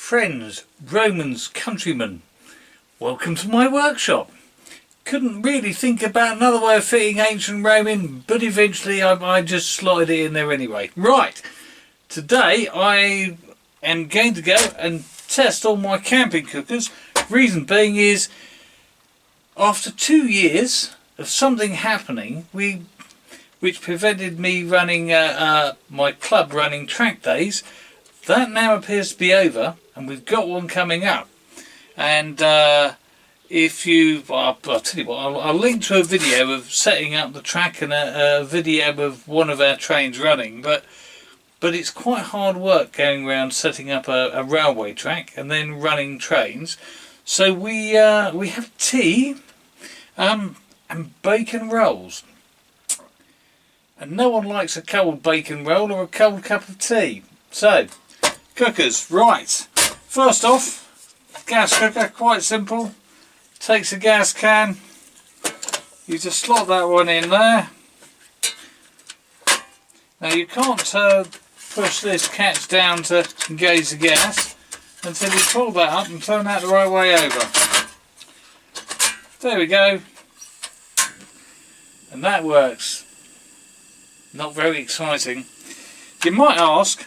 Friends, Romans, countrymen, welcome to my workshop. Couldn't really think about another way of fitting ancient Rome in, but eventually I just slotted it in there anyway. Right, today I am going to go and test all my camping cookers. Reason being is, after 2 years of something happening, which prevented me running my club running track days, that now appears to be over, and we've got one coming up. And if you, I'll tell you what, I'll link to a video of setting up the track and a video of one of our trains running. But it's quite hard work going around setting up a railway track and then running trains. So we have tea and bacon rolls. And no one likes a cold bacon roll or a cold cup of tea. So, cookers, right. First off, gas cooker, quite simple. Takes a gas can. You just slot that one in there. Now you can't push this catch down to engage the gas until you pull that up and turn that the right way over. There we go. And that works. Not very exciting. You might ask,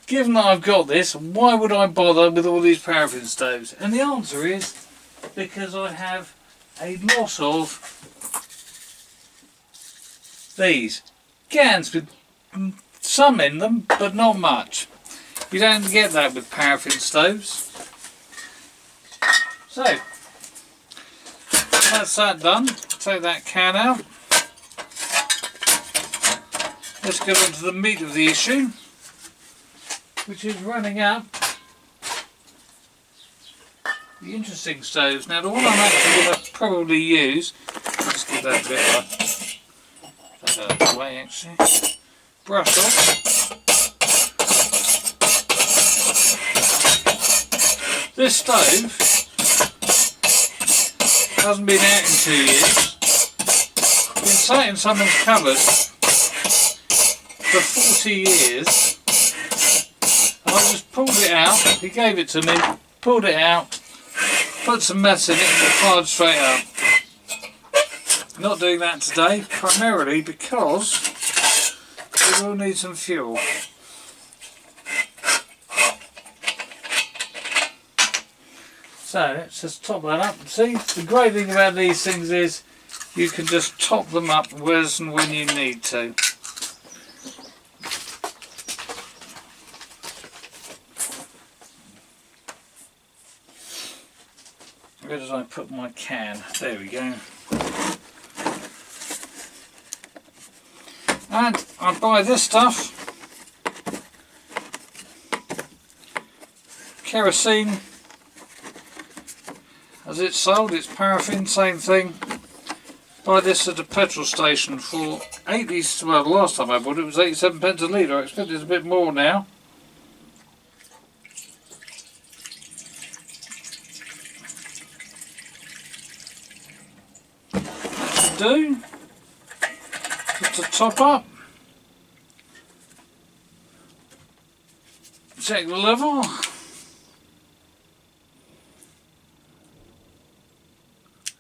given that I've got this, why would I bother with all these paraffin stoves? And the answer is because I have a lot of these cans with some in them, but not much. You don't get that with paraffin stoves. So that's that done. Take that can out. Let's get on to the meat of the issue, which is running up the interesting stoves. Now the one I'm actually going to probably use, let's get that bit out of the way actually, brush off. This stove hasn't been out in 2 years. It's been sat in someone's cupboard for 40 years. And I just pulled it out. He gave it to me, pulled it out, put some mess in it and it fired straight up. Not doing that today, primarily because we will need some fuel. So let's just top that up and see. The great thing about these things is you can just top them up as and when you need to. Where did I put my can? There we go. And I buy this stuff. Kerosene. As it's sold, it's paraffin, same thing. Buy this at a petrol station for 80, well the last time I bought it was 87 pence a litre. I expect it's a bit more now. Do just to top up, check the level,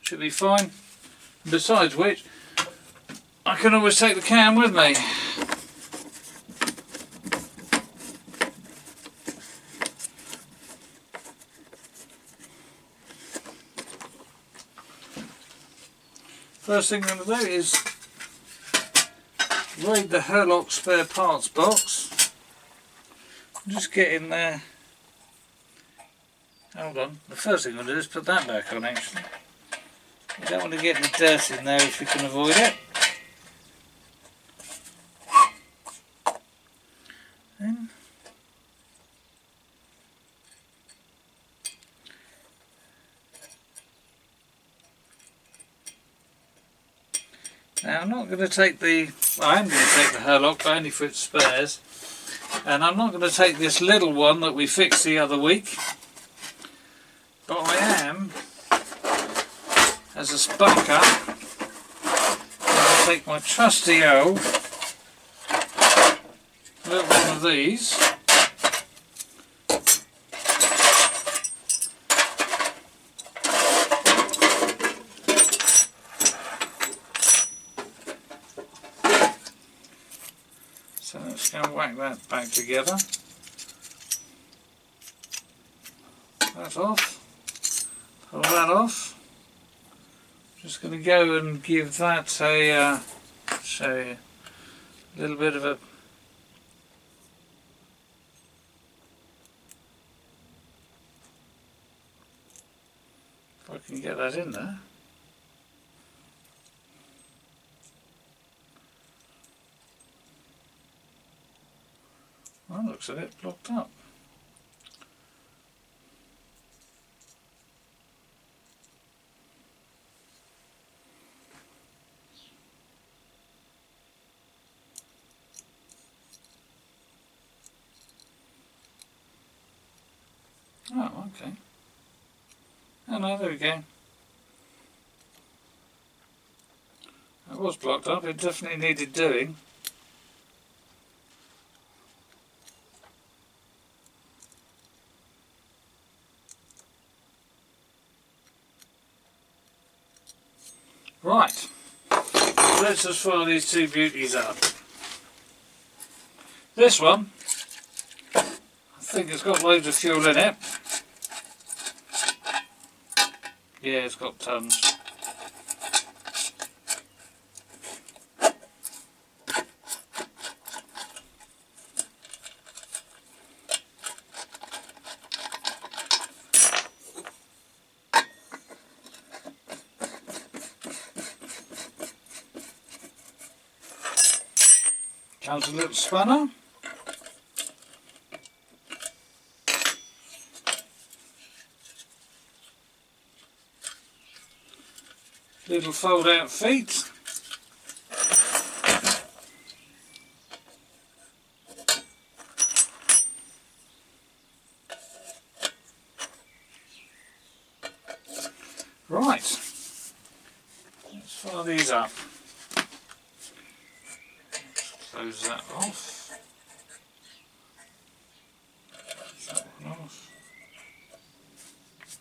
should be fine. Besides which, I can always take the can with me. First thing I'm going to do is raid the Hercules spare parts box. Just get in there. Hold on. The first thing I'm going to do is put that back on actually. You don't want to get the dirt in there if you can avoid it. Then now I'm not going to take the, well, I am going to take the Herlock, but only for its spares. And I'm not going to take this little one that we fixed the other week. But I am, as a spunker, going to take my trusty old little one of these So let's go and whack that back together. That's off. Pull that off. Just going to go and give that a show you a little bit of a if I can get that in there. Well, looks a bit blocked up. Oh, okay. Oh no, there we go. It was blocked up, it definitely needed doing. Right, let's just fire these two beauties up. This one, I think it's got loads of fuel in it. Yeah, it's got tons. Comes a little spanner. Little fold out feet. Right, let's fire these up. Close that off. Close that one off.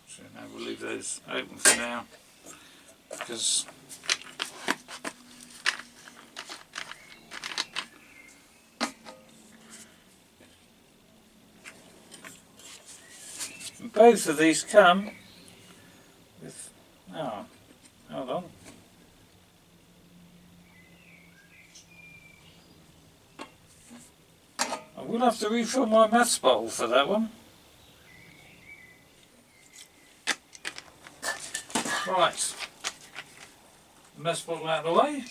So now we'll leave those open for now, because both of these come with, oh, hold on. I will have to refill my maths bottle for that one. Right, maths bottle out of the way.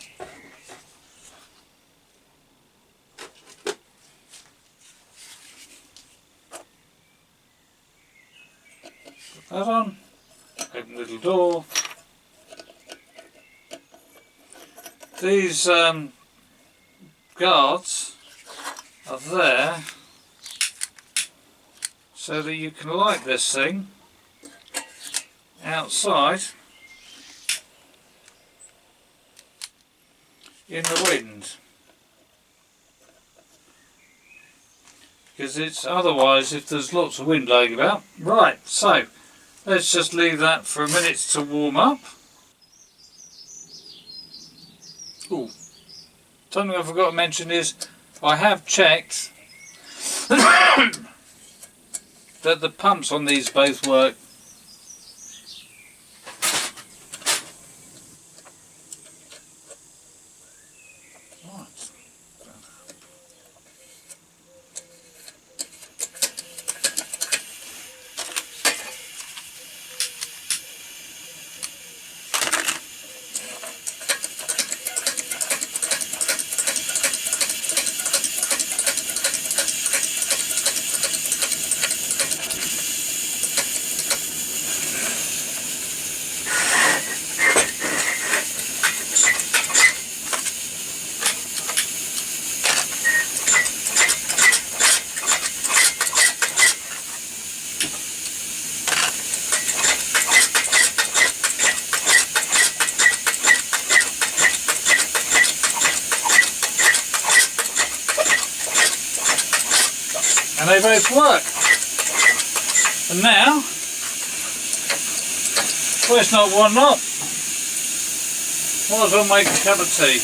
Put that on, open the little door. These guards are there so that you can light this thing outside in the wind, because it's otherwise, if there's lots of wind blowing about. Right, so let's just leave that for a minute to warm up. Ooh, something I forgot to mention is I have checked that the pumps on these both work. And they both work. And now, well, it's not one up. Might as well make a cup of tea.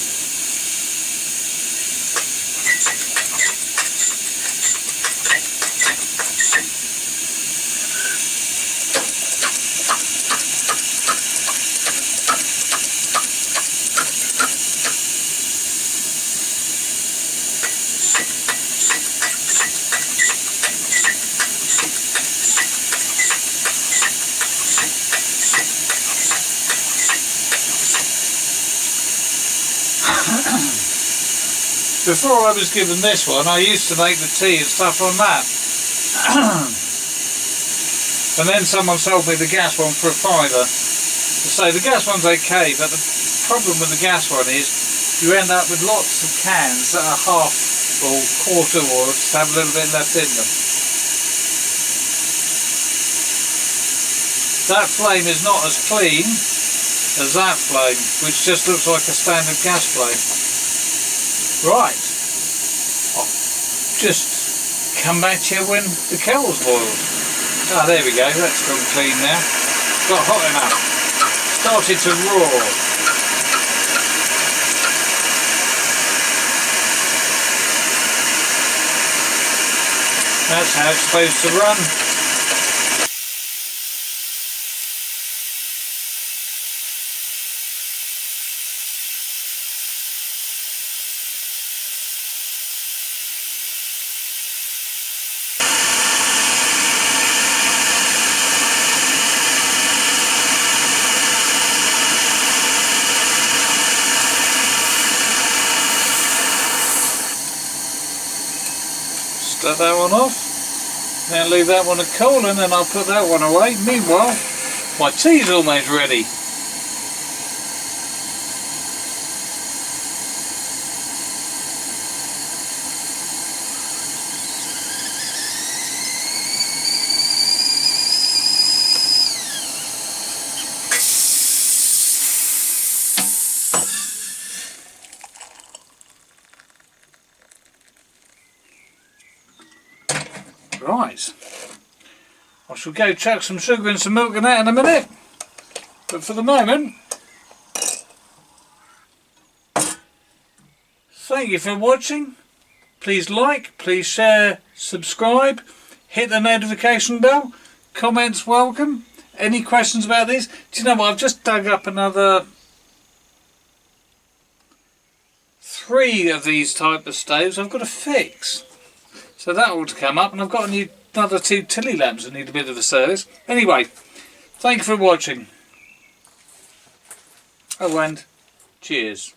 Before I was given this one, I used to make the tea and stuff on that. And then someone sold me the gas one for £5. So the gas one's okay, but the problem with the gas one is you end up with lots of cans that are half or quarter or just have a little bit left in them. That flame is not as clean as that flame, which just looks like a standard gas flame. Right, I'll just come back to you when the kettle's boiled. Ah, there we go, that's gone clean now. Got hot enough. Started to roar. That's how it's supposed to run. Start that one off. Now leave that one a cool and then I'll put that one away. Meanwhile, my tea's almost ready. Right, I shall go chuck some sugar and some milk in that in a minute, but for the moment, thank you for watching. Please like, please share, subscribe, hit the notification bell, comments welcome. Any questions about these? Do you know what, I've just dug up another 3 of these type of stoves I've got to fix. So that ought to come up, and I've got another 2 Tilly lamps that need a bit of a service. Anyway, thank you for watching. Oh, and cheers.